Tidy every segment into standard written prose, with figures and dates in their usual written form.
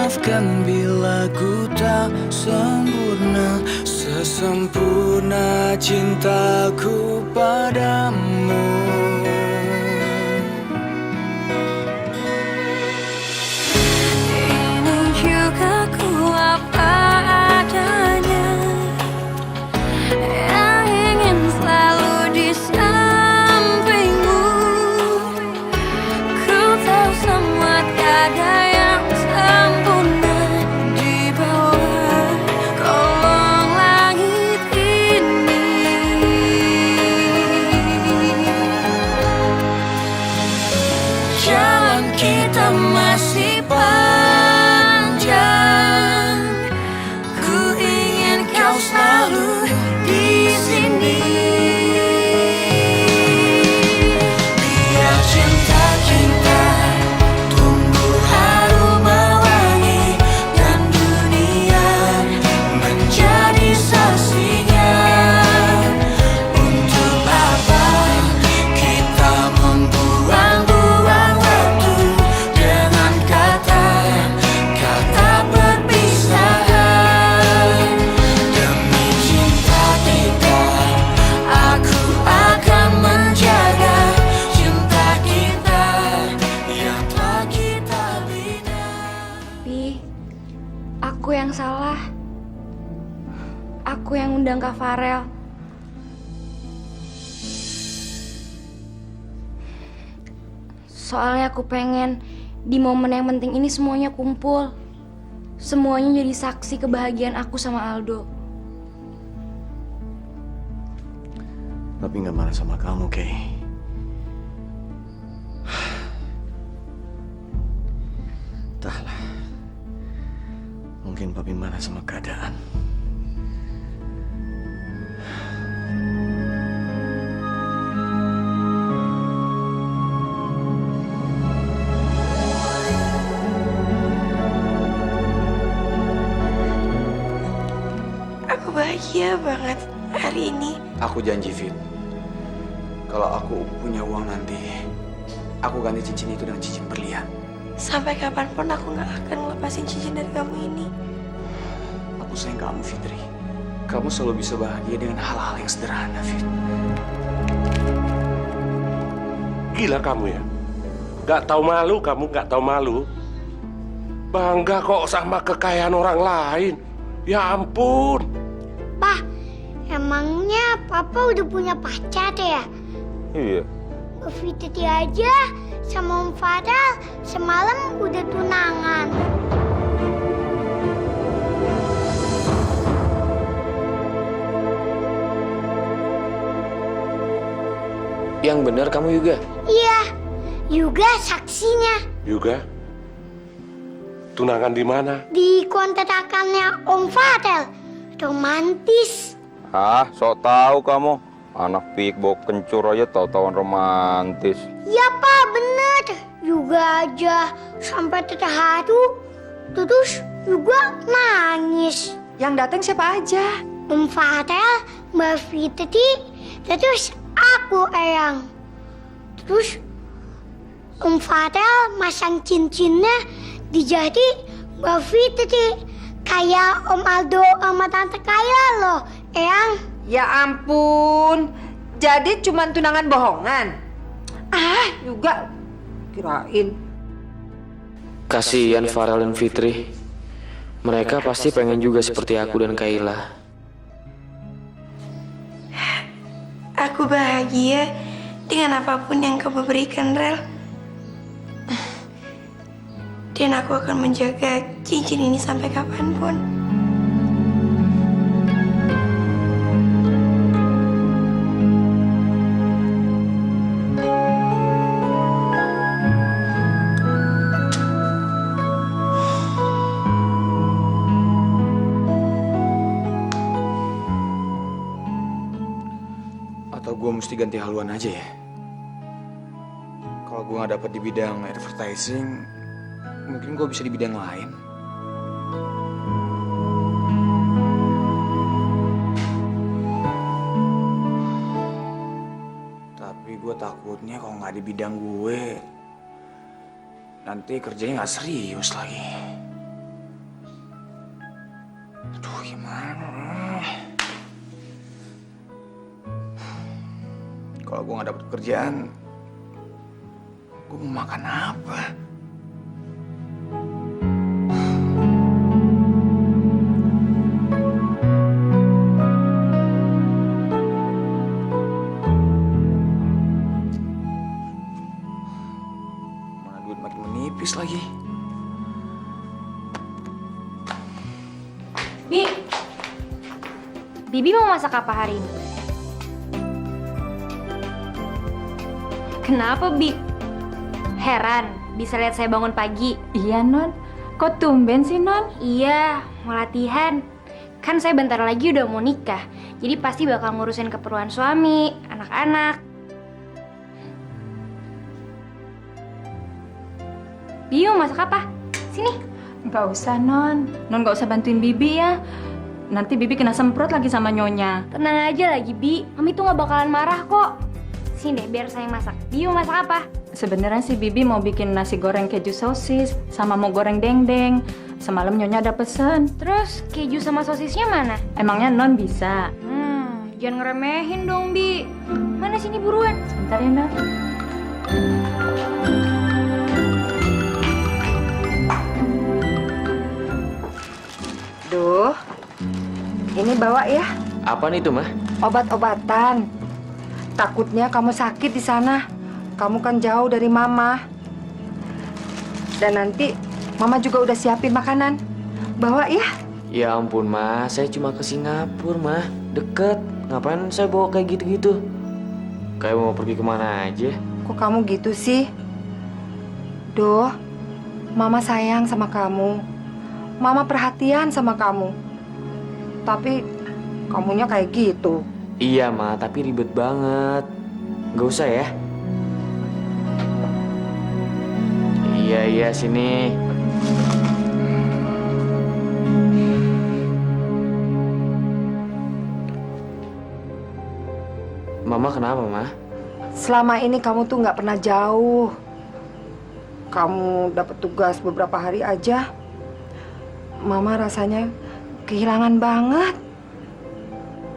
maafkan bila ku tak sempurna, sesempurna cintaku padamu. Ini juga ku apa adanya, yang ingin selalu di sampingmu. Ku tahu semua tiada yang sempurna di bawah kolong langit ini. Jalan kita masih panjang, ku ingin kau selalu di sini. Biar cinta kita tumbuh harum mewangi, dan dunia menjadi saksinya. Untuk apa kita membuang-buang waktu dengan kata-kata perpisahan. Demi cinta kita, aku akan menjaga cinta kita yang telah kita bina. Pi, aku yang salah. Aku yang undang Kak Farel. Soalnya aku pengen di momen yang penting ini semuanya kumpul. Semuanya jadi saksi kebahagiaan aku sama Aldo. Papi nggak marah sama kamu, Kay. Entahlah. Mungkin papi marah sama keadaan. Aku bahagia banget hari ini. Aku janji, Fit, kalau aku punya uang nanti, aku ganti cincin itu dengan cincin berlian. Sampai kapanpun aku gak akan lepasin cincin dari kamu ini. Aku sayang kamu, Fitri. Kamu selalu bisa bahagia dengan hal-hal yang sederhana, Fit. Gila kamu ya? Gak tahu malu kamu, gak tahu malu. Bangga kok sama kekayaan orang lain. Ya ampun. Pak, emangnya Papa udah punya pacar ya? Iya. Fitri aja sama Om Farel semalam udah tunangan. Yang benar kamu juga. Iya, juga saksinya. Juga? Tunangan di mana? Di kontrakannya Om Farel. Romantis. Ah, sok tahu kamu. Anak pikbok kencur aja tahu-tahuan romantis. Ya Pak, bener. Juga aja sampai terharu. Terus juga nangis. Yang datang siapa aja? Om Farel, Mbak Fitri, terus aku Eyang. Terus Om Farel masang cincinnya di jari Mbak Fitri. Kayak Om Aldo sama Tante Kayla loh, Eyang. Ya ampun, jadi cuma tunangan bohongan. Ah, juga kirain. Kasihan Farel dan Fitri. Mereka pasti pengen juga seperti aku dan Kayla. Aku bahagia dengan apapun yang kamu berikan, Rel. Dan aku akan menjaga cincin ini sampai kapanpun. Atau gue mesti ganti haluan aja ya? Kalau gue nggak dapet di bidang advertising, mungkin gue bisa di bidang lain. Tapi gue takutnya kalau nggak di bidang gue, nanti kerjanya nggak serius lagi. Aduh, gimana? Kalau gue nggak dapet kerjaan, gue mau makan apa? Mana duit makin menipis lagi. Bibi mau masak apa hari ini? Kenapa, Bi? Heran, bisa lihat saya bangun pagi. Iya, Non. Kok tumben sih, Non? Iya, mau latihan. Kan saya bentar lagi udah mau nikah. Jadi pasti bakal ngurusin keperluan suami, anak-anak. Bibi mau masak apa? Sini. Nggak usah, Non. Non nggak usah bantuin Bibi ya. Nanti Bibi kena semprot lagi sama Nyonya. Tenang aja lagi, Bi. Mami tuh gak bakalan marah kok. Sini deh, biar saya masak. Bibi mau masak apa? Sebenarnya sih Bibi mau bikin nasi goreng keju sosis sama mau goreng dendeng. Semalam Nyonya ada pesen. Terus keju sama sosisnya mana? Emangnya Non bisa? Jangan ngeremehin dong, Bi. Mana sini buruan? Sebentar ya, Non. Duh, ini bawa ya. Apa nih tuh, Mah? Obat-obatan. Takutnya kamu sakit di sana. Kamu kan jauh dari Mama. Dan nanti Mama juga udah siapin makanan. Bawa ya. Ya ampun, Mah. Saya cuma ke Singapura, Mah. Deket. Ngapain saya bawa kayak gitu-gitu? Kayak mau pergi kemana aja. Kok kamu gitu sih? Duh, Mama sayang sama kamu. Mama perhatian sama kamu. Tapi kamunya kayak gitu. Iya, Ma. Tapi ribet banget. Gak usah ya. Iya, sini. Mama kenapa, Ma? Selama ini kamu tuh nggak pernah jauh. Kamu dapat tugas beberapa hari aja. Mama rasanya kehilangan banget.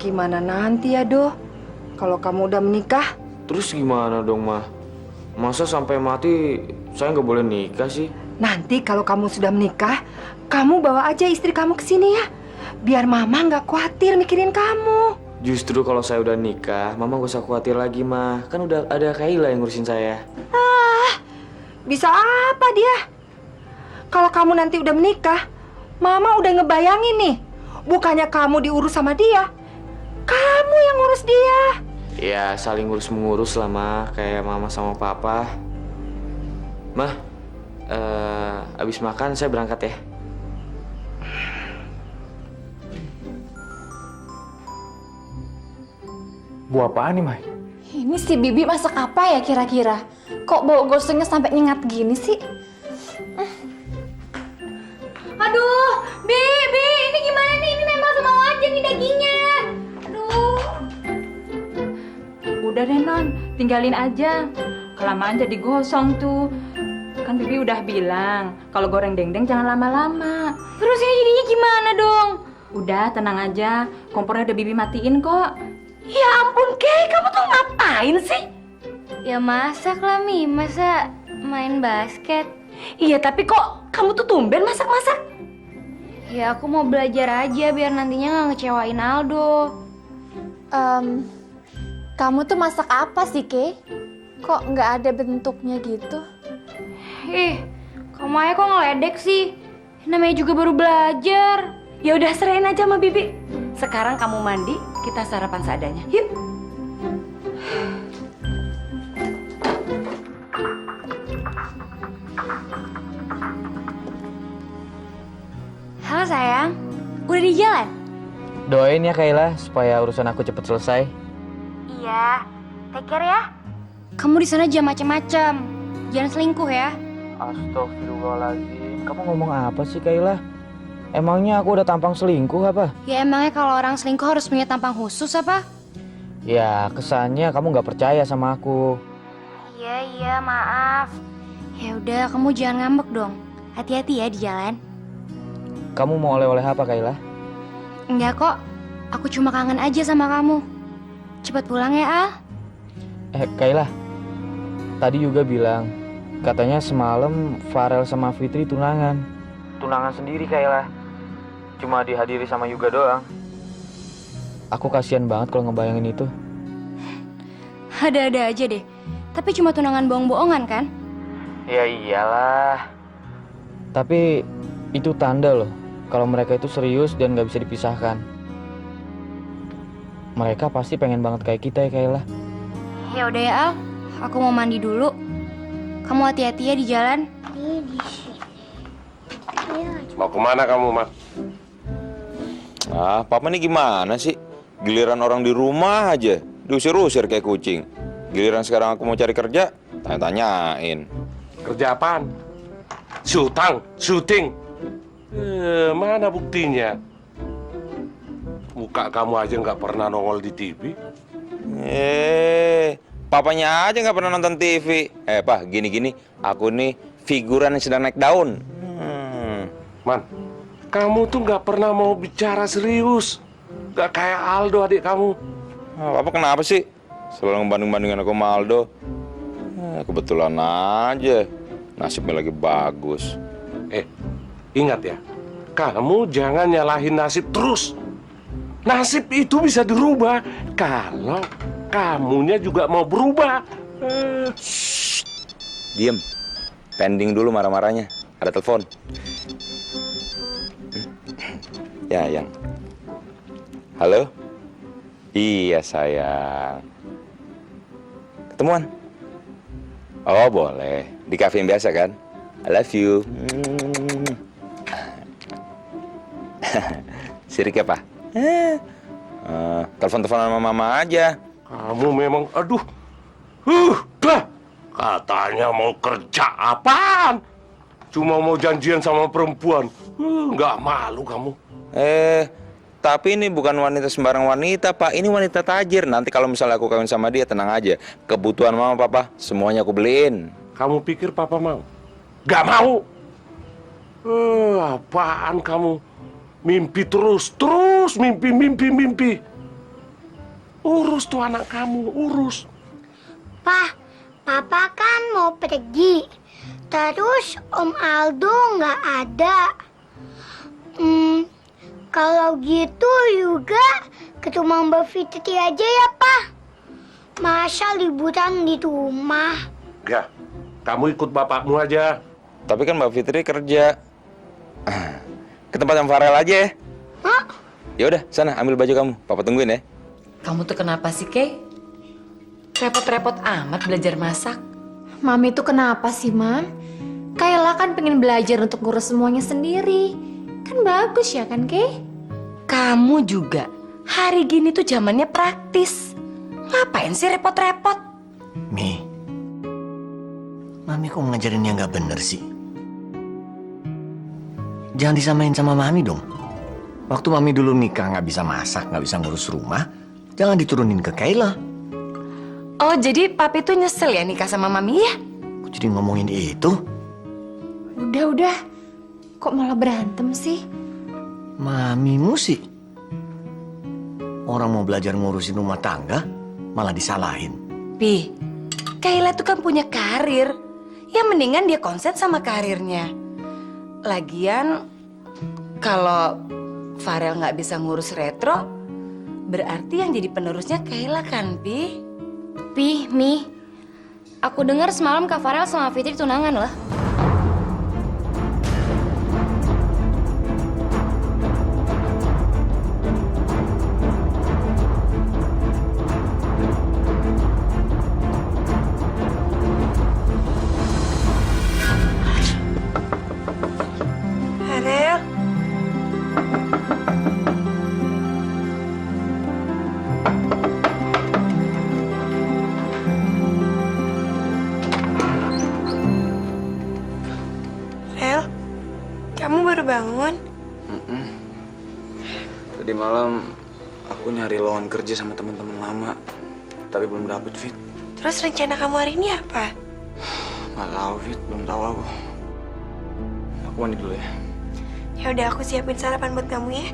Gimana nanti ya, Doh? Kalau kamu udah menikah? Terus gimana dong, Ma? Masa sampai mati saya nggak boleh nikah sih? Nanti kalau kamu sudah menikah, kamu bawa aja istri kamu ke sini ya. Biar Mama nggak khawatir mikirin kamu. Justru kalau saya udah nikah, Mama gak usah khawatir lagi, Ma. Kan udah ada Kayla yang ngurusin saya. Bisa apa dia? Kalau kamu nanti udah menikah, Mama udah ngebayangin nih. Bukannya kamu diurus sama dia, kamu yang ngurus dia. Ya, saling ngurus-mengurus lah, Ma. Kayak Mama sama Papa. Ma, abis makan saya berangkat ya. Buah apaan nih, Mai? Ini si Bibi masak apa ya kira-kira? Kok bau gosongnya sampai nyengat gini sih? Aduh, Bi, ini gimana nih? Ini nempel sama wajah nih dagingnya. Aduh. Udah deh, Non. Tinggalin aja. Kelamaan jadi gosong tuh. Kan Bibi udah bilang, kalau goreng dendeng jangan lama-lama. Terus ini jadinya gimana dong? Udah, tenang aja. Kompornya udah Bibi matiin kok. Ya ampun, Kay, kamu tuh ngapain sih? Ya masak lah, Mi. Masa main basket? Iya, tapi kok kamu tuh tumben masak-masak? Ya aku mau belajar aja biar nantinya nggak ngecewain Aldo. Kamu tuh masak apa sih, Kay? Kok nggak ada bentuknya gitu? Kamu aja kok ngeledek sih? Namanya juga baru belajar. Ya udah, serahin aja sama Bibi. Sekarang kamu mandi, kita sarapan seadanya. Yuk. Halo sayang, udah di jalan? Doain ya, Kayla, supaya urusan aku cepet selesai. Iya, take care ya. Kamu di sana jangan macem-macem, jangan selingkuh ya. Astagfirullahaladzim. Kamu ngomong apa sih, Kayla? Emangnya aku udah tampang selingkuh apa? Ya emangnya kalau orang selingkuh harus punya tampang khusus apa? Ya, kesannya kamu nggak percaya sama aku. Iya, maaf. Ya udah, kamu jangan ngambek dong. Hati-hati ya di jalan. Kamu mau oleh-oleh apa, Kayla? Enggak kok, aku cuma kangen aja sama kamu. Cepat pulang ya, Al. Kayla, tadi juga bilang, katanya semalam Farel sama Fitri tunangan. Tunangan sendiri, Kayla. Cuma dihadiri sama Yuga doang. Aku kasihan banget kalau ngebayangin itu. Ada-ada aja deh. Tapi cuma tunangan bohong-bohongan kan? Ya iyalah. Tapi itu tanda loh kalau mereka itu serius dan gak bisa dipisahkan. Mereka pasti pengen banget kayak kita ya, Kayla. Ya udah ya, Al. Aku mau mandi dulu. Kamu hati-hati ya di jalan. Mau kemana kamu, Mas? Ah, Papa nih gimana sih? Giliran orang di rumah aja diusir-usir kayak kucing. Giliran sekarang aku mau cari kerja, tanya-tanyain. Kerja apaan? Syuting. Mana buktinya? Muka kamu aja nggak pernah nongol di TV. Papanya aja nggak pernah nonton TV. Pak, gini-gini, aku nih figuran yang sedang naik daun. Man, kamu tuh nggak pernah mau bicara serius. Nggak kayak Aldo adik kamu. Papa kenapa sih? Selalu ngebanding-bandingin aku sama Aldo. Kebetulan aja, nasibnya lagi bagus. Ingat ya, kamu jangan nyalahin nasib terus. Nasib itu bisa dirubah kalau kamunya juga mau berubah. Diem, pending dulu marah-marahnya. Ada telepon. Ya, Yang. Halo? Iya, sayang. Ketemuan? Oh, boleh. Di kafe yang biasa kan? I love you. Sirik ya, Pak? Telepon-teleponan sama mama aja. Kamu memang, aduh. Dah. Katanya mau kerja apaan? Cuma mau janjian sama perempuan. Nggak malu kamu. Tapi ini bukan wanita sembarang wanita, Pak. Ini wanita tajir. Nanti kalau misalnya aku kawin sama dia, tenang aja. Kebutuhan mama, papa, semuanya aku beliin. Kamu pikir papa mau? Nggak mau. Apaan kamu? Mimpi terus mimpi. Urus tuh anak kamu, urus. Papa kan mau pergi. Terus Om Aldo nggak ada. Kalau gitu juga ketemu Mbak Fitri aja ya, Pak. Masa liburan di rumah? Ya, kamu ikut bapakmu aja. Tapi kan Mbak Fitri kerja. Ke tempat yang Farel aja ya. Hah? Ya udah, sana ambil baju kamu. Papa tungguin ya. Kamu tuh kenapa sih, Kay? Repot-repot amat belajar masak. Mami tuh kenapa sih, Mam? Kayla kan pengen belajar untuk ngurus semuanya sendiri. Kan bagus ya kan, Kay? Kamu juga. Hari gini tuh zamannya praktis. Ngapain sih repot-repot? Mi, Mami kok ngajarin yang nggak bener sih? Jangan disamain sama Mami dong. Waktu Mami dulu nikah nggak bisa masak, nggak bisa ngurus rumah, jangan diturunin ke Kayla. Oh, jadi papi tuh nyesel ya nikah sama Mami ya? Kok jadi ngomongin itu? Udah. Kok malah berantem sih? Mamimu sih. Orang mau belajar ngurusin rumah tangga, malah disalahin. Pi, Kayla tuh kan punya karir. Ya mendingan dia konsen sama karirnya. Lagian, kalau Farel nggak bisa ngurus retro, berarti yang jadi penerusnya Kayla kan, Pi? Pi, Mi, aku dengar semalam Kak Farel sama Fitri tunangan loh. Farel. Rel, kamu baru bangun? Tadi malam aku nyari lowongan kerja sama teman-teman lama, tapi belum dapet, Fit. Terus rencana kamu hari ini apa? Nggak tahu, Fit. Belum tahu aku. Aku mandi dulu ya. Ya udah, aku siapin sarapan buat kamu ya.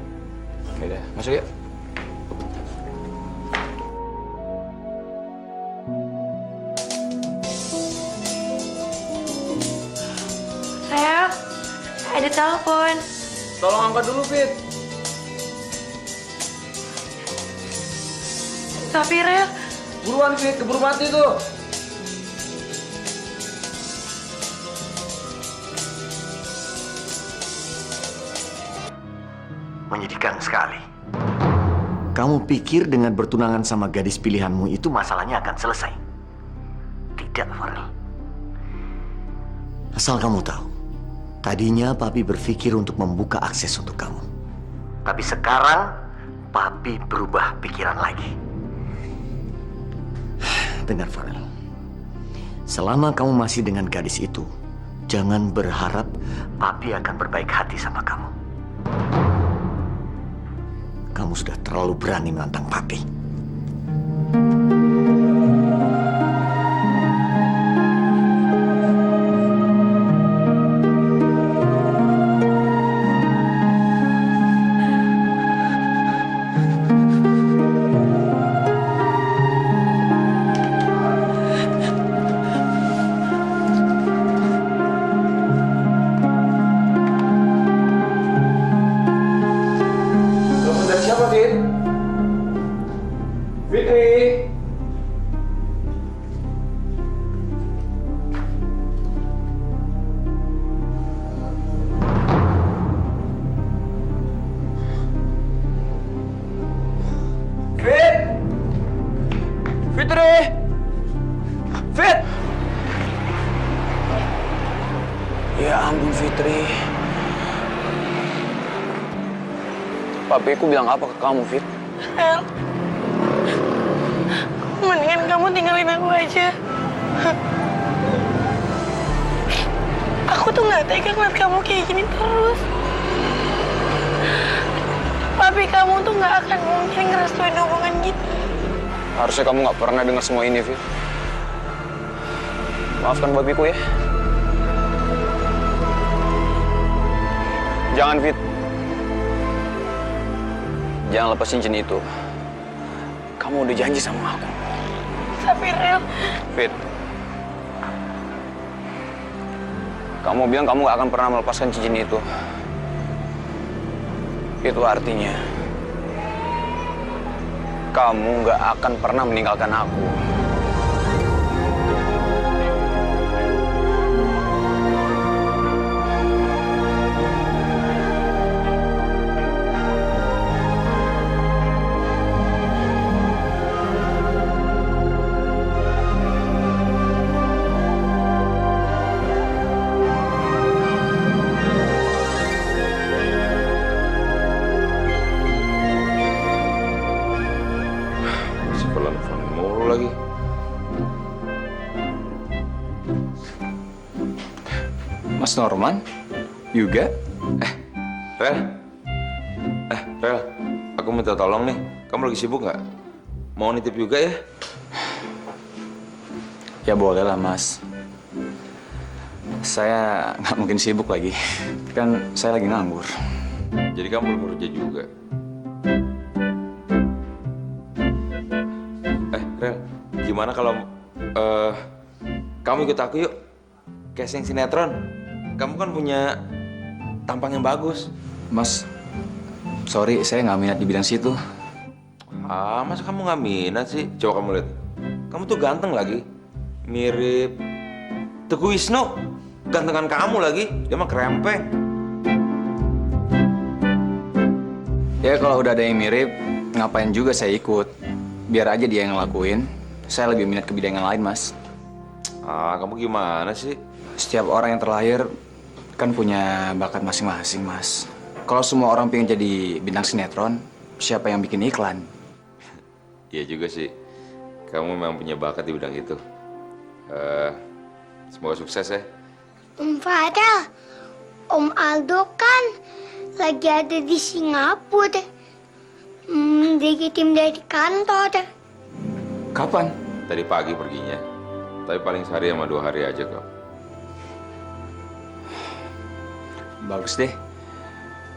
Oke deh, masuk yuk. Rel, ada telepon. Tolong angkat dulu, Fit. Tapi Rel, Buruan, Fit, keburu mati tuh. Menyedihkan sekali. Kamu pikir dengan bertunangan sama gadis pilihanmu itu masalahnya akan selesai? Tidak, Farel. Asal kamu tahu, tadinya Papi berpikir untuk membuka akses untuk kamu. Tapi sekarang, Papi berubah pikiran lagi. Dengar, Farel. Selama kamu masih dengan gadis itu, jangan berharap Papi akan berbaik hati sama kamu. Kamu sudah terlalu berani menantang Papi. Ya ampun, Fitri. Papiku bilang apa ke kamu, Fit? Rel, mendingan kamu tinggalin aku aja. Aku tuh nggak tega ngeliat kamu kayak gini terus. Papi kamu tuh nggak akan mungkin ngerestuin hubungan kita. Harusnya kamu nggak pernah dengar semua ini, Fit. Maafkan papiku ya. Jangan, Fit. Jangan lepas cincin itu. Kamu udah janji sama aku. Tapi Rel, Fit. Kamu bilang kamu gak akan pernah melepaskan cincin itu. Itu artinya kamu gak akan pernah meninggalkan aku. Lagi. Mas Norman? Juga? Rel. Rel, aku minta tolong nih. Kamu lagi sibuk nggak? Mau nitip juga ya? Ya boleh lah, Mas. Saya nggak mungkin sibuk lagi. Kan saya lagi nganggur. Jadi kamu belum kerja juga? Rel, gimana kalau kamu ikut aku yuk casting sinetron? Kamu kan punya tampang yang bagus. Mas, sorry, saya nggak minat di bidang situ. Masa kamu nggak minat sih? Coba kamu lihat. Kamu tuh ganteng lagi. Mirip Teguh Wisnu. Gantengan kamu lagi. Dia mah kerempeng. Ya kalau udah ada yang mirip, ngapain juga saya ikut. Biar aja dia yang ngelakuin. Saya lebih minat ke bidang yang lain, Mas. Kamu gimana sih? Setiap orang yang terlahir kan punya bakat masing-masing, Mas. Kalau semua orang pengen jadi bintang sinetron, siapa yang bikin iklan? Iya juga sih. Kamu memang punya bakat di bidang itu. Semoga sukses ya. Om Farel, Om Aldo kan lagi ada di Singapura. Dikirim dari kantor. Kapan? Tadi pagi perginya. Tapi paling sehari sama 2 hari aja kok. Bagus deh.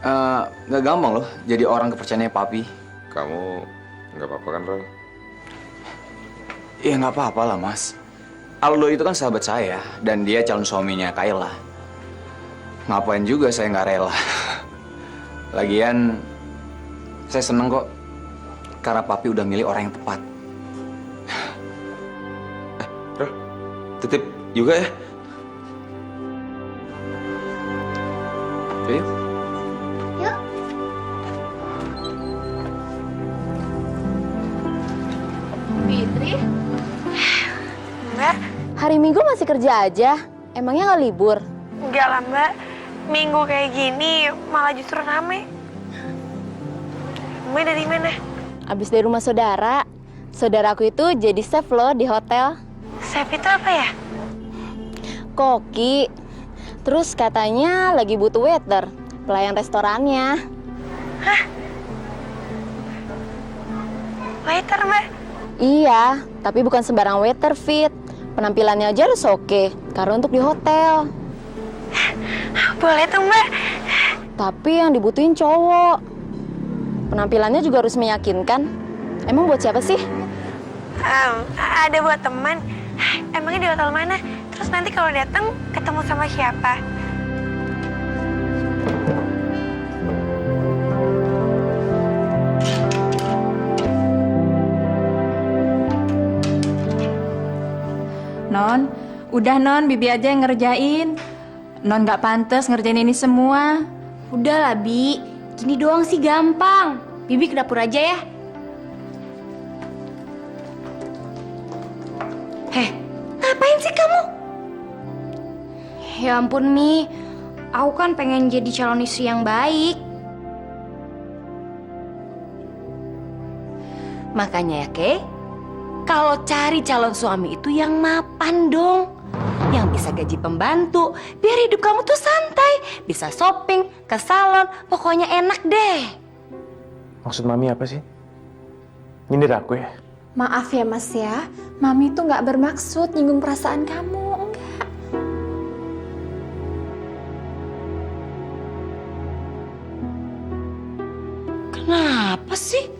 Nggak gampang loh jadi orang kepercayaannya papi. Kamu nggak apa-apa kan, Rel? Ya nggak apa-apa lah mas. Aldo itu kan sahabat saya dan dia calon suaminya Kayla. Ngapain juga saya nggak rela. Lagian saya seneng kok karena papi udah milih orang yang tepat. Rel, titip juga ya. Yuk. Yuk. Fitri, Mbak, hari Minggu masih kerja aja? Emangnya nggak libur? enggak lah Mbak. Minggu kayak gini malah justru rame. Mbak dari mana? Abis dari rumah saudara. Saudaraku itu jadi chef loh di hotel. Chef itu apa ya? Koki. Terus katanya lagi butuh waiter, pelayan restorannya. Hah? Waiter Mbak? Iya, tapi bukan sembarang waiter, Fit. Penampilannya aja harus oke, karena untuk di hotel. Boleh tuh Mbak. Tapi yang dibutuhin cowok. Penampilannya juga harus meyakinkan. Emang buat siapa sih? Ada buat teman. Emangnya di hotel mana? Terus nanti kalau datang ketemu sama siapa? Non, udah Non, Bibi aja yang ngerjain. Non nggak pantas ngerjain ini semua. Udah lah, Bi. Gini doang sih gampang. Bibi ke dapur aja ya. Heh, ngapain sih kamu? Ya ampun, Mi. Aku kan pengen jadi calon istri yang baik. Makanya ya, Kay, kalau cari calon suami itu yang mapan dong. Yang bisa gaji pembantu, biar hidup kamu tuh santai. Bisa shopping, ke salon, pokoknya enak deh. Maksud Mami apa sih? Nyindir aku ya? Maaf ya Mas ya, Mami tuh nggak bermaksud nyinggung perasaan kamu, enggak. Kenapa sih?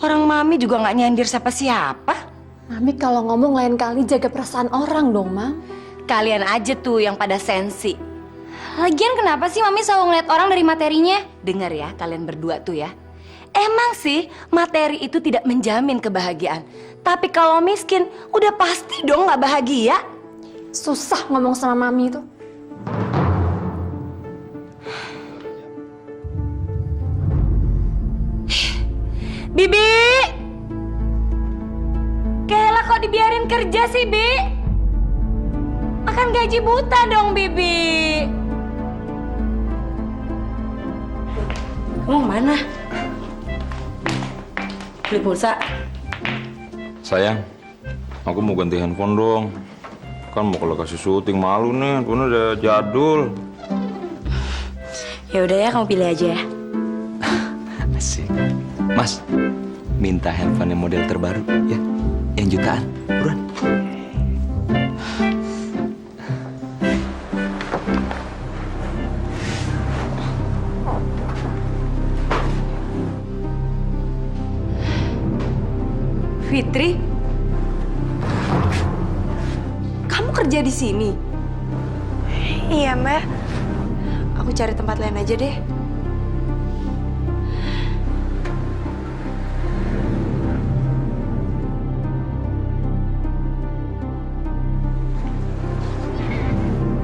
Orang Mami juga nggak nyindir siapa-siapa. Mami kalau ngomong lain kali jaga perasaan orang dong, Mam. Kalian aja tuh yang pada sensi. Lagian kenapa sih Mami selalu ngeliat orang dari materinya? Dengar ya, kalian berdua tuh ya. Emang sih materi itu tidak menjamin kebahagiaan. Tapi kalau miskin, udah pasti dong nggak bahagia. Susah ngomong sama Mami itu. Bibi! Kayla kok dibiarin kerja sih, Bi? Makan gaji buta dong, Bibi. Kamu mana? Beli pulsa. Sayang, aku mau ganti handphone dong. Kan mau kalau kasih syuting malu nih, handphone udah jadul. Ya udah ya, kamu pilih aja ya. Asik. Mas, minta handphone yang model terbaru ya. Yang jutaan, buruan. Fitri, kamu kerja di sini? Iya Mbak. Aku cari tempat lain aja deh.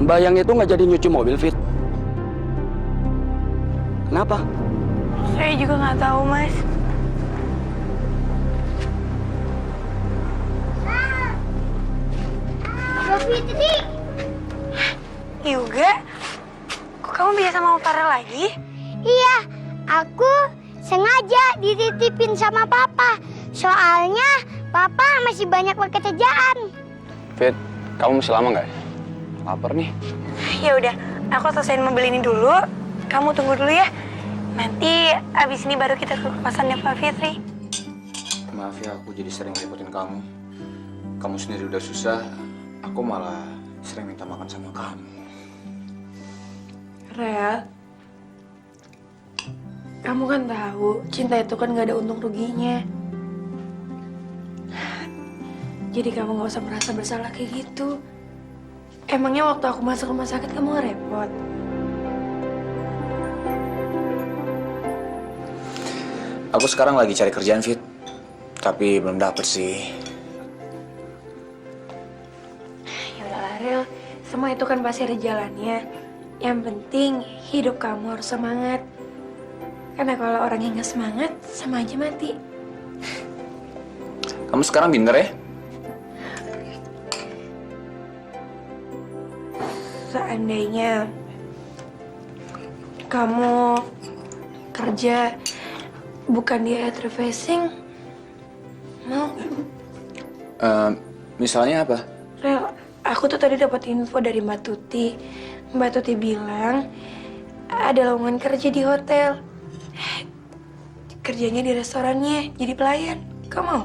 Mbak yang itu nggak jadi nyuci mobil, Fit. Kenapa? Saya juga nggak tahu Mas. Mbak Fitri. Juga? Kok kamu bisa sama Farel lagi? Iya, aku sengaja dititipin sama Papa. Soalnya Papa masih banyak pekerjaan. Fit, kamu masih lama nggak? Lapar nih. Ya udah, aku selesaiin mobil ini dulu. Kamu tunggu dulu ya. Nanti abis ini baru kita ke kosannya Pak Fitri. Maaf ya, aku jadi sering repotin kamu. Kamu sendiri udah susah, aku malah sering minta makan sama kamu. Rel, Kamu kan tahu, cinta itu kan gak ada untung ruginya. Jadi kamu gak usah merasa bersalah kayak gitu. Emangnya waktu aku masuk rumah sakit kamu gak repot? Aku sekarang lagi cari kerjaan, Fit. Tapi belum dapet sih. Yaudah Ariel, semua itu kan pasti ada jalannya. Yang penting hidup kamu harus semangat. Karena kalau orang yang gak semangat, sama aja mati. Kamu sekarang pinter ya? Seandainya kamu kerja bukan di advertising, mau? Misalnya apa? Rel, aku tuh tadi dapat info dari Mbak Tuti. Mbak Tuti bilang ada lowongan kerja di hotel. Kerjanya di restorannya, jadi pelayan. Kamu mau?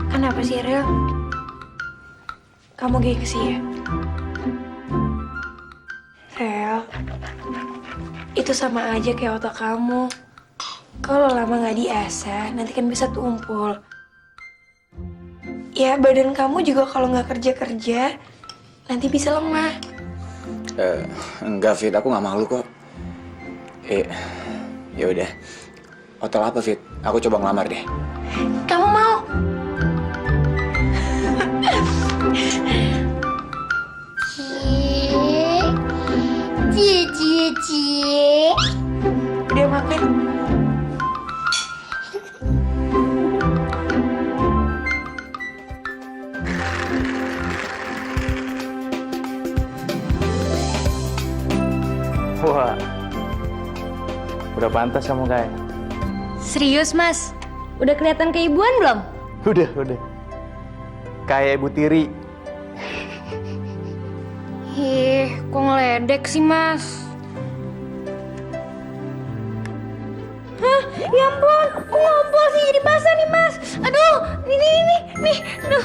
Kenapa sih, Rel? Kamu gengsi ya? Rel, itu sama aja kayak otak kamu. Kalau lama nggak diasah, nanti kan bisa tumpul. Ya, badan kamu juga kalau nggak kerja-kerja, nanti bisa lemah. Enggak, Fit. Aku nggak malu kok. Ya udah. Hotel apa, Fit? Aku coba ngelamar deh. Kamu mau? Cie. Udah makan? Wah, udah pantas kamu kayak. Serius, Mas? Udah kelihatan keibuan belum? Udah. Kayak Ibu Tiri. Kok ngeledek sih, Mas? Hah? Ya ampun, kok ngompol sih jadi basah nih, Mas? Aduh, nih, aduh.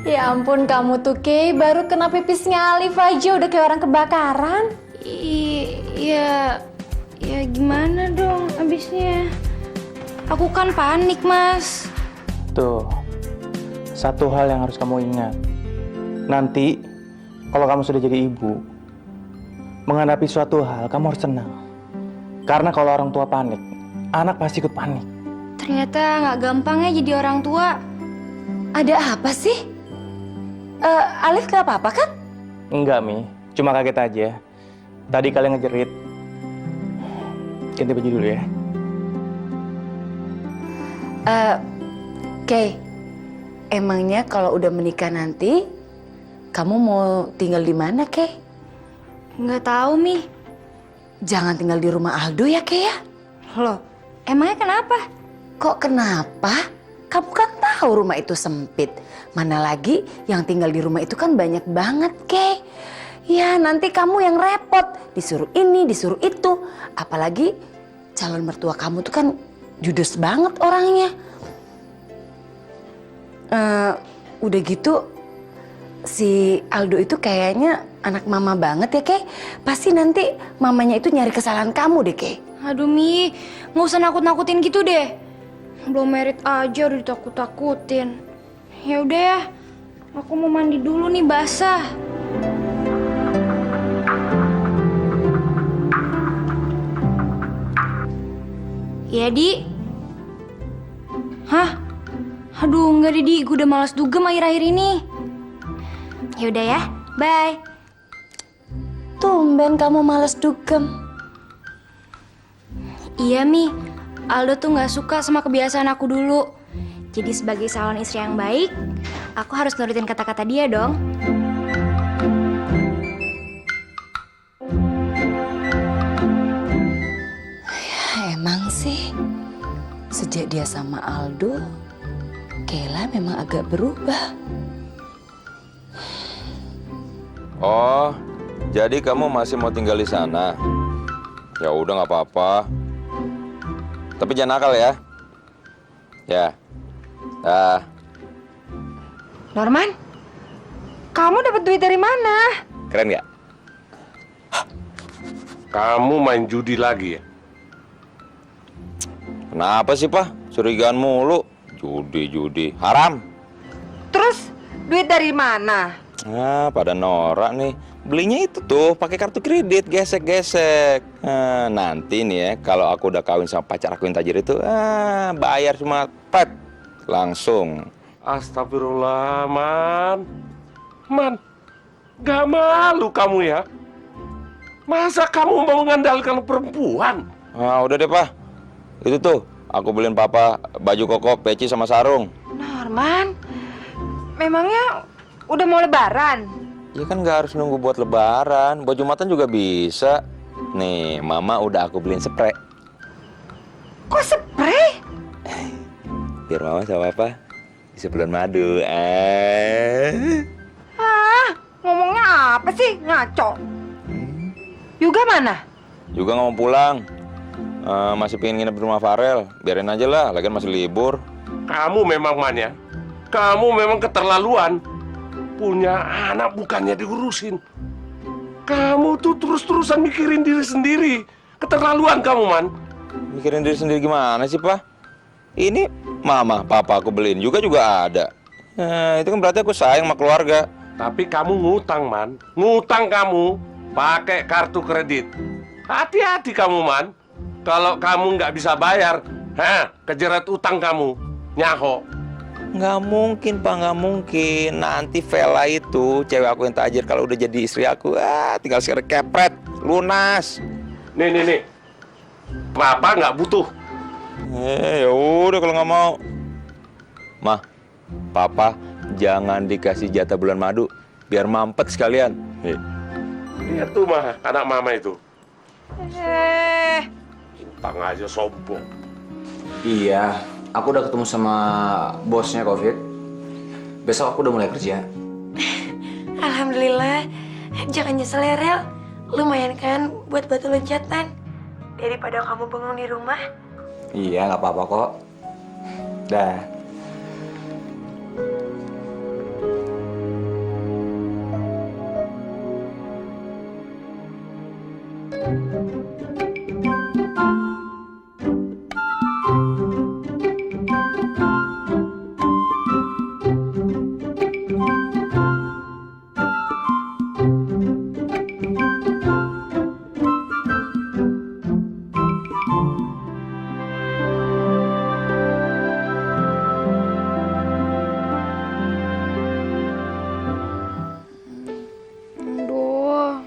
Ya ampun kamu tuh Kay, baru kena pipisnya Alif aja udah kayak orang kebakaran. Ya gimana dong abisnya? Aku kan panik, Mas. Tuh, satu hal yang harus kamu ingat. Nanti, kalau kamu sudah jadi ibu, menghadapi suatu hal, kamu harus tenang. Karena kalau orang tua panik, anak pasti ikut panik. Ternyata nggak gampang ya jadi orang tua. Ada apa sih? Alif gak apa-apa kan? Enggak, Mi. Cuma kaget aja. Tadi kalian ngejerit. Ganti baju dulu ya. Kay, emangnya kalau udah menikah nanti, kamu mau tinggal di mana, Kay? Nggak tahu, Mi. Jangan tinggal di rumah Aldo ya, Kay ya? Loh, emangnya kenapa? Kok kenapa? Kamu kan tahu rumah itu sempit. Mana lagi yang tinggal di rumah itu kan banyak banget, Kay. Ya, nanti kamu yang repot. Disuruh ini, disuruh itu. Apalagi calon mertua kamu tuh kan judes banget orangnya. Udah gitu, si Aldo itu kayaknya anak mama banget ya, Kay. Pasti nanti mamanya itu nyari kesalahan kamu deh, Kay. Aduh, Mi. Nggak usah nakut-nakutin gitu deh. Belum merit aja udah ditakut-takutin. Ya udah ya, aku mau mandi dulu nih basah. Ya, Di. Hah? Aduh, enggak deh, Di. Gue udah malas dugem akhir-akhir ini. Ya udah ya, bye. Tumben kamu malas dugem. Iya, Mi. Aldo tuh nggak suka sama kebiasaan aku dulu. Jadi sebagai calon istri yang baik, aku harus nurutin kata-kata dia dong. Ya, emang sih, sejak dia sama Aldo, Kayla memang agak berubah. Oh, jadi kamu masih mau tinggal di sana? Ya udah nggak apa-apa. Tapi jangan nakal ya. Ya. Norman, kamu dapat duit dari mana? Keren nggak? kamu main judi lagi ya? Kenapa sih, Pak? Curigaan mulu. Judi. Haram. Terus duit dari mana? Ah, pada norak nih. Belinya itu tuh pakai kartu kredit, gesek-gesek. Nah, nanti nih ya, kalau aku udah kawin sama pacar aku yang tajir itu, bayar cuma pet langsung. Astagfirullah, Man, gak malu kamu ya? Masa kamu mau mengandalkan perempuan? Ah, udah deh, Pak. Itu tuh, aku beliin Papa baju koko, peci sama sarung. Norman, memangnya udah mau lebaran? Ya kan nggak harus nunggu buat lebaran, buat Jumatan juga bisa. Nih, Mama udah aku beliin spray. Kok spray? Biar Mama sama Papa bisa bulan madu. Ngomongnya apa sih? Ngaco. Juga mana? Juga nggak mau pulang. Masih pengen nginep di rumah Farel. Biarin aja lah, lagian masih libur. Kamu memang, Man ya? Kamu memang keterlaluan. Punya anak bukannya diurusin. Kamu tuh terus-terusan mikirin diri sendiri. Keterlaluan kamu, Man. Mikirin diri sendiri gimana sih, Pak? Ini Mama, Papa aku beliin juga ada. Nah, itu kan berarti aku sayang sama keluarga. Tapi kamu ngutang, Man. Ngutang kamu pakai kartu kredit. Hati-hati kamu, Man. Kalau kamu nggak bisa bayar, kejerat utang kamu. Nyaho. Nggak mungkin, Pak, nggak mungkin. Nanti Vela itu, cewek aku yang tajir, kalau udah jadi istri aku, tinggal sekarang kepret, lunas. Nih. Papa nggak butuh. Ya udah kalau nggak mau. Mah, Papa jangan dikasih jatah bulan madu, biar mampet sekalian. Lihat tuh, Mah, anak Mama itu. Utang aja sombong. Iya, aku udah ketemu sama bosnya Covid. Besok aku udah mulai kerja. Alhamdulillah. Jangan nyesel ya, Rel. Lumayan kan buat batu loncatan. Daripada kamu bengong di rumah. Iya, nggak apa-apa kok. Dah. Aduh,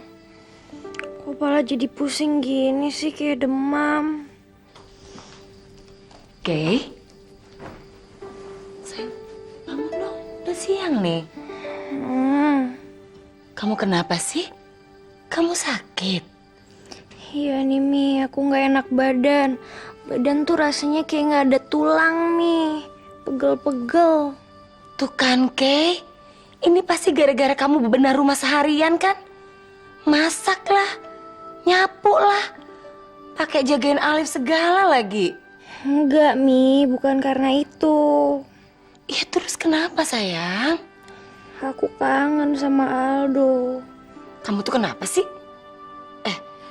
kok kepala jadi pusing gini sih, kayak demam. Kay? Sayang, bangun dong. Udah siang nih. Kamu kenapa sih? Kamu sakit? Iya nih, Mi. Aku nggak enak badan. Badan tuh rasanya kayak nggak ada tulang, Mi. Pegel-pegel. Tuh kan, Kay. Ini pasti gara-gara kamu bebenah rumah seharian kan? Masak lah, nyapu lah, pakai jagain Alif segala lagi. Enggak, Mi. Bukan karena itu. Ya terus kenapa, sayang? Aku kangen sama Aldo. Kamu tuh kenapa sih?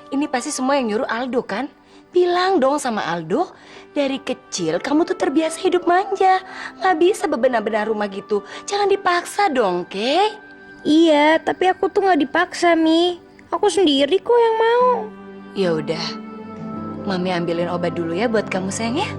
Ini pasti semua yang nyuruh Aldo kan? Bilang dong sama Aldo, dari kecil kamu tuh terbiasa hidup manja. Nggak bisa bebenah-benah rumah gitu. Jangan dipaksa dong, Kay. Iya, tapi aku tuh nggak dipaksa, Mi. Aku sendiri kok yang mau. Ya udah, Mami ambilin obat dulu ya buat kamu, sayang ya.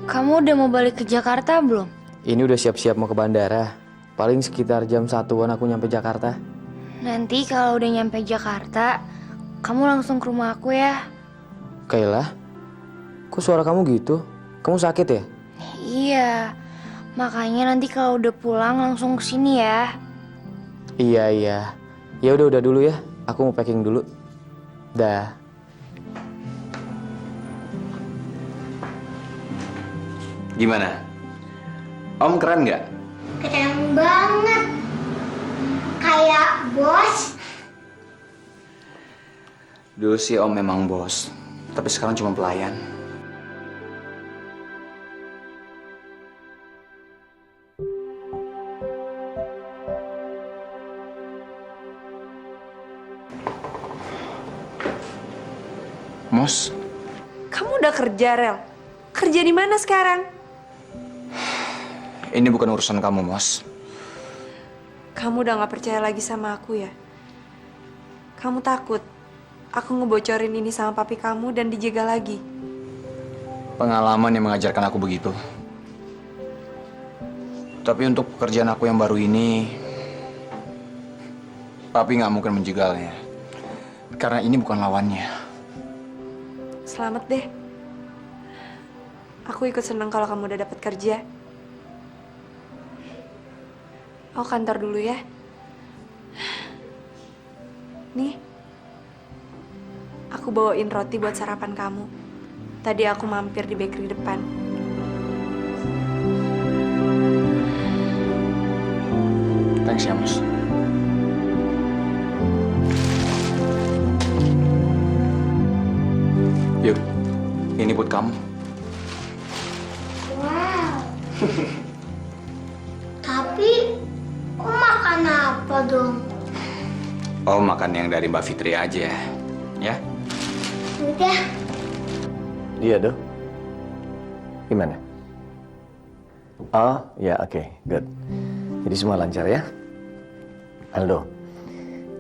Kamu udah mau balik ke Jakarta belum? Ini udah siap-siap mau ke bandara. Paling sekitar jam 1-an aku nyampe Jakarta. Nanti kalau udah nyampe Jakarta, kamu langsung ke rumah aku ya. Kayla, kok suara kamu gitu? Kamu sakit ya? Iya, makanya nanti kalau udah pulang langsung ke sini ya. Iya. Ya udah dulu ya. Aku mau packing dulu. Dah. Gimana? Om keren nggak? Keren banget. Kayak bos. Dulu sih Om memang bos, tapi sekarang cuma pelayan. Mos. Kamu udah kerja, Rel? Kerja di mana sekarang? Ini bukan urusan kamu, Mos. Kamu udah gak percaya lagi sama aku ya? Kamu takut aku ngebocorin ini sama papi kamu dan dijaga lagi? Pengalaman yang mengajarkan aku begitu. Tapi untuk pekerjaan aku yang baru ini, papi nggak mungkin menjegalnya. Karena ini bukan lawannya. Selamat deh. Aku ikut senang kalau kamu udah dapat kerja. Aku kantor dulu ya. Nih, aku bawain roti buat sarapan kamu. Tadi aku mampir di bakery depan. Thanks ya, Mos. Yuk, ini buat kamu. Wow. Tapi, kok makan apa dong? Oh, makan yang dari Mbak Fitri aja, ya? Udah. Iya, Do. Gimana? Oh, ya, oke, good. Jadi semua lancar ya? Aldo,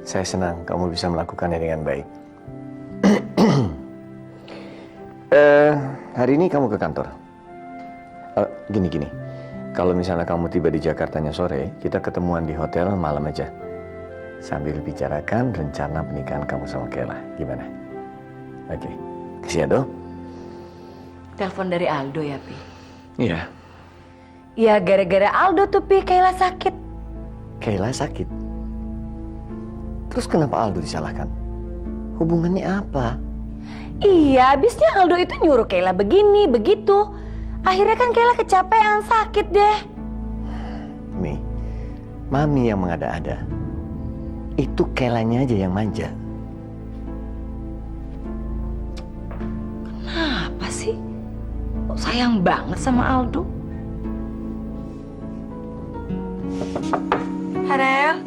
saya senang kamu bisa melakukannya dengan baik. Hari ini kamu ke kantor? Gini. Kalau misalnya kamu tiba di Jakartanya sore, kita ketemuan di hotel malam aja. Sambil bicarakan rencana pernikahan kamu sama Kayla. Gimana? Oke. Kasih ya, Do. Telepon dari Aldo ya, Pi? Iya. Ya gara-gara Aldo tuh, Pi, Kayla sakit. Kayla sakit? Terus kenapa Aldo disalahkan? Hubungannya apa? Iya, abisnya Aldo itu nyuruh Kayla begini, begitu. Akhirnya kan Kayla kecapean, sakit deh. Mi, Mami yang mengada-ada. Itu Kaylanya aja yang manja. Kenapa sih? Kok sayang banget sama Aldo? Farel.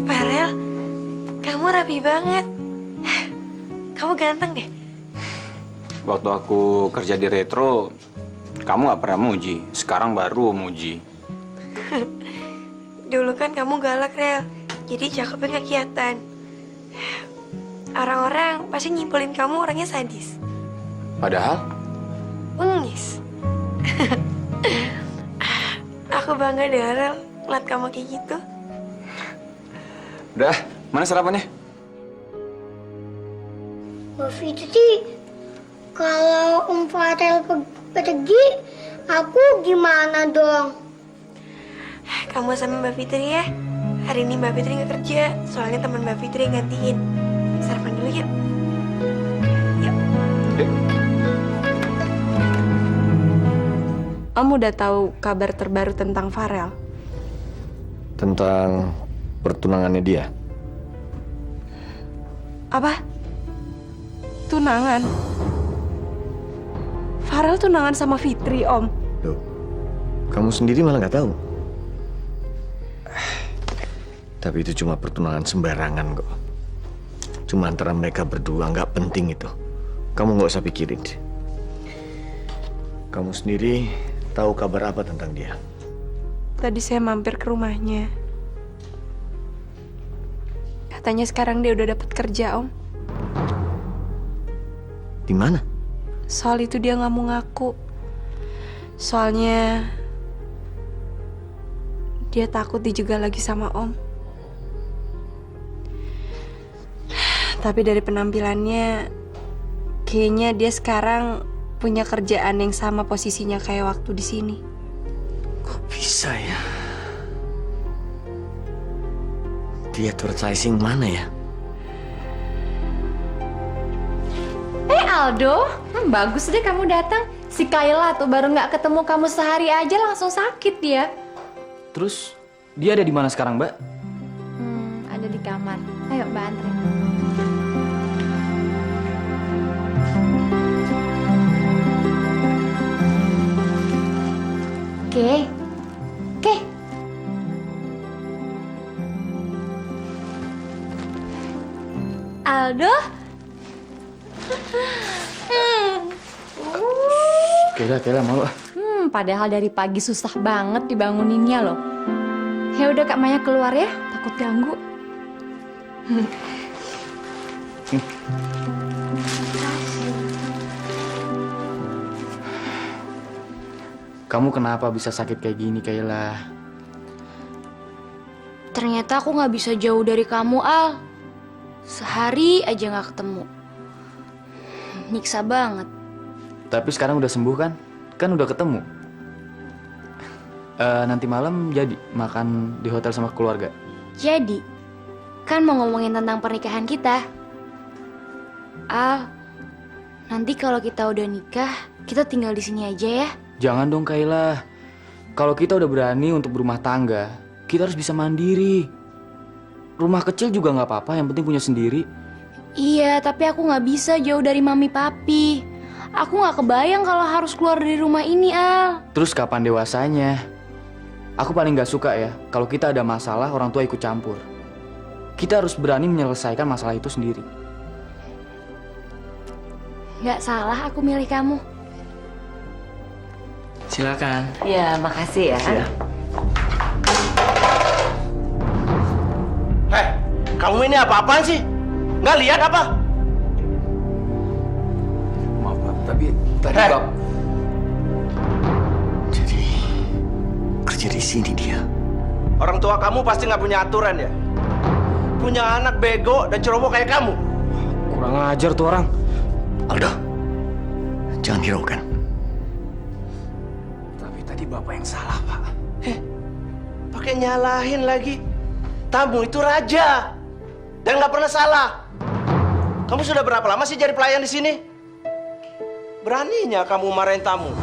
Farel, kamu rapi banget. Kamu ganteng deh. Waktu aku kerja di Retro, kamu nggak pernah muji. Sekarang baru muji. Dulu kan kamu galak, Rel. Jadi cakepnya nggak kelihatan. Orang-orang pasti nyimpulin kamu orangnya sadis. Padahal? Bengis. Aku bangga deh, Rel, ngeliat kamu kayak gitu. Udah, mana sarapannya? Mbak Fitri, kalau Om Farel pergi, aku gimana dong? Kamu sama Mbak Fitri ya. Hari ini Mbak Fitri nggak kerja, soalnya teman Mbak Fitri yang gantiin. Sarapan dulu yuk. Om udah tahu kabar terbaru tentang Farel? Tentang pertunangannya dia. Apa? Tunangan? Farel tunangan sama Fitri, Om. Loh, kamu sendiri malah nggak tahu. Tapi itu cuma pertunangan sembarangan kok. Cuma antara mereka berdua, nggak penting itu. Kamu nggak usah pikirin. Kamu sendiri tahu kabar apa tentang dia? Tadi saya mampir ke rumahnya. Katanya sekarang dia udah dapat kerja, Om. Di mana? Soal itu dia nggak mau ngaku. Soalnya dia takut dijegal lagi sama Om. Tapi dari penampilannya, kayaknya dia sekarang punya kerjaan yang sama posisinya kayak waktu di sini. Kok bisa ya? Dia advertising mana ya? Aldo, bagus deh kamu datang. Si Kayla tuh baru nggak ketemu kamu sehari aja langsung sakit dia. Terus dia ada di mana sekarang, Mbak? Ada di kamar. Ayo Mbak anterin. Oke. Aldo. Kayla mau. Padahal dari pagi susah banget dibanguninnya loh. Ya udah Kak Maya keluar ya, takut ganggu. Kamu kenapa bisa sakit kayak gini, Kayla? Ternyata aku nggak bisa jauh dari kamu, Al. Sehari aja nggak ketemu. Nyiksa banget. Tapi sekarang udah sembuh kan? Kan udah ketemu. Nanti malam jadi makan di hotel sama keluarga. Jadi, kan mau ngomongin tentang pernikahan kita. Al, nanti kalau kita udah nikah, kita tinggal di sini aja ya. Jangan dong, Kayla. Kalau kita udah berani untuk berumah tangga, kita harus bisa mandiri. Rumah kecil juga nggak apa-apa, yang penting punya sendiri. Iya, tapi aku nggak bisa jauh dari mami papi. Aku nggak kebayang kalau harus keluar dari rumah ini, Al. Terus kapan dewasanya? Aku paling nggak suka ya, kalau kita ada masalah orang tua ikut campur. Kita harus berani menyelesaikan masalah itu sendiri. Nggak salah aku milih kamu. Silakan. Ya, makasih ya. Hei, kamu ini apa-apaan sih? Nggak lihat apa? Maaf, Pak. Tapi tadi Hei. Bap... Jadi kerja di sini dia. Orang tua kamu pasti nggak punya aturan ya? Punya anak bego dan ceroboh kayak kamu. Kurang ajar tuh orang. Aldo, jangan hiraukan. Tapi tadi Bapak yang salah, Pak. Pakai nyalahin lagi. Tamu itu raja dan nggak pernah salah. Kamu sudah berapa lama sih jadi pelayan di sini? Beraninya kamu marahin tamu.